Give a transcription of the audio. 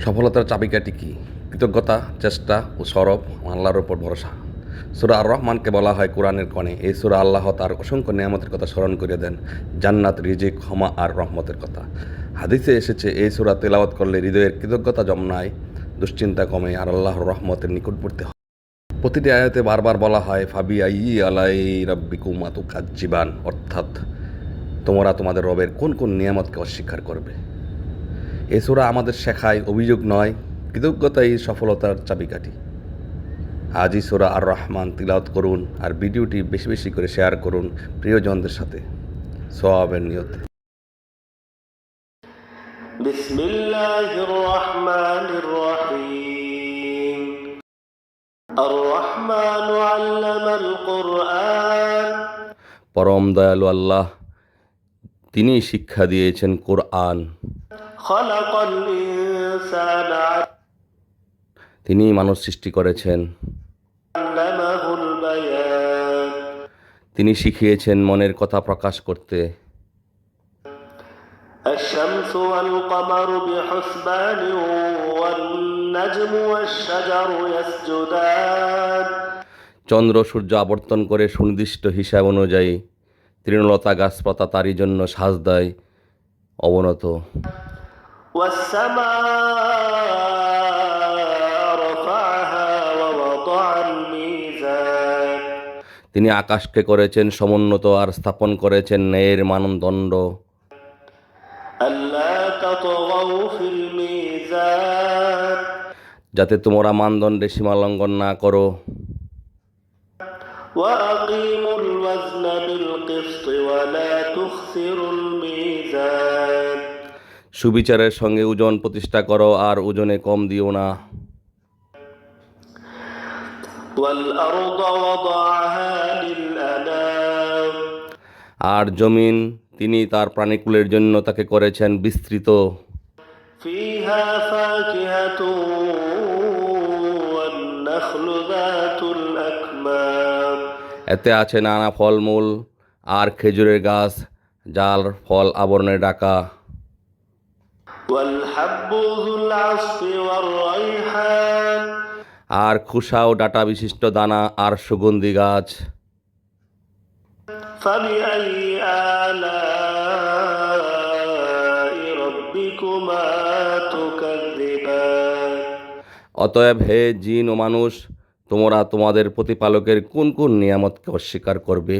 সফলতার চাবিকাঠি কি? কৃতজ্ঞতা, চেষ্টা ও সরব আল্লাহর উপর ভরসা। সূরা আর রহমানকে বলা হয় কোরআনের কনে। এই সূরা আল্লাহ তার অসংখ্য নিয়ামতের কথা স্মরণ করিয়ে দেন, জান্নাত, রিজিক, ক্ষমা আর রহমতের কথা। হাদিসে এসেছে এই সূরা তেলাওয়াত করলে হৃদয়ের কৃতজ্ঞতা জন্মায়, দুশ্চিন্তা কমে আর আল্লাহর রহমতের নিকটবর্তী হয়। প্রতিটি আয়াতে বারবার বলা হয় ফাবি আই আলাই রাব্বিকুমা তুকাজ্জিবান, অর্থাৎ তোমরা তোমাদের রবের কোন কোন নিয়ামতকে অস্বীকার করবে। এ সূরা আমাদের শেখায় অভিযোগ নয়, কৃতজ্ঞতাই সফলতার চাবিকাঠি। আজই সূরা আর রহমান তিলাওয়াত করুন আর ভিডিওটি বেশি বেশি করে শেয়ার করুন প্রিয়জনদের সাথে সওয়াবের নিয়তে। বিসমিল্লাহির রহমানির রহিম। আর রহমানু আল্লামাল কুরআন। পরম দয়ালু আল্লাহ, তিনি শিক্ষা দিয়েছেন কোরআন। খালাকাল ইনসানা তিনি মানুষ সৃষ্টি করেছেন। আল্লামাহুল বায়ান। তিনি শিখিয়েছেন মনের কথা প্রকাশ করতে। الشمس والقمر بحسبان والنجم والشجر يسجدان। চন্দ্র সূর্য আবর্তন করে সুনির্দিষ্ট হিসাব অনুযায়ী, তৃণলতা গাছপাতা তারই জন্য সাজ দেয় অবনত। والسماء رفعها ووضع الميزان। তিনি আকাশকে করেছেন সমুন্নত আর স্থাপন করেছেন ন্যায়ের মানদণ্ড। ألا تطغوا في الميزان। যাতে তোমরা মানদণ্ডে সীমালঙ্ঘন না করো। وأقيموا الوزن بالقسط ولا تخسروا الميزان। সুবিচারের সঙ্গে ওজন প্রতিষ্ঠা করো আর ওজনে কম দিও না। والأرض وضعها للأنام। আর জমিন তিনি তার প্রাণীকুলের জন্য তাকে করেছেন বিস্তৃত। فيها فاكهة والنخل ذات الأكمام। এতে আছে নানা ফলমূল আর খেজুরের গাছ যার ফল আবরণে ঢাকা। والحب ذو العصف والريحان। আর খোসা ও ডাঁটা বিশিষ্ট দানা আর সুগন্ধি গাছ। فبأي آلاء ربكما تكذبان। অতএব হে জিন ও মানুষ, তোমরা তোমাদের প্রতিপালকের কোন কোন নিয়ামতকে অস্বীকার করবে?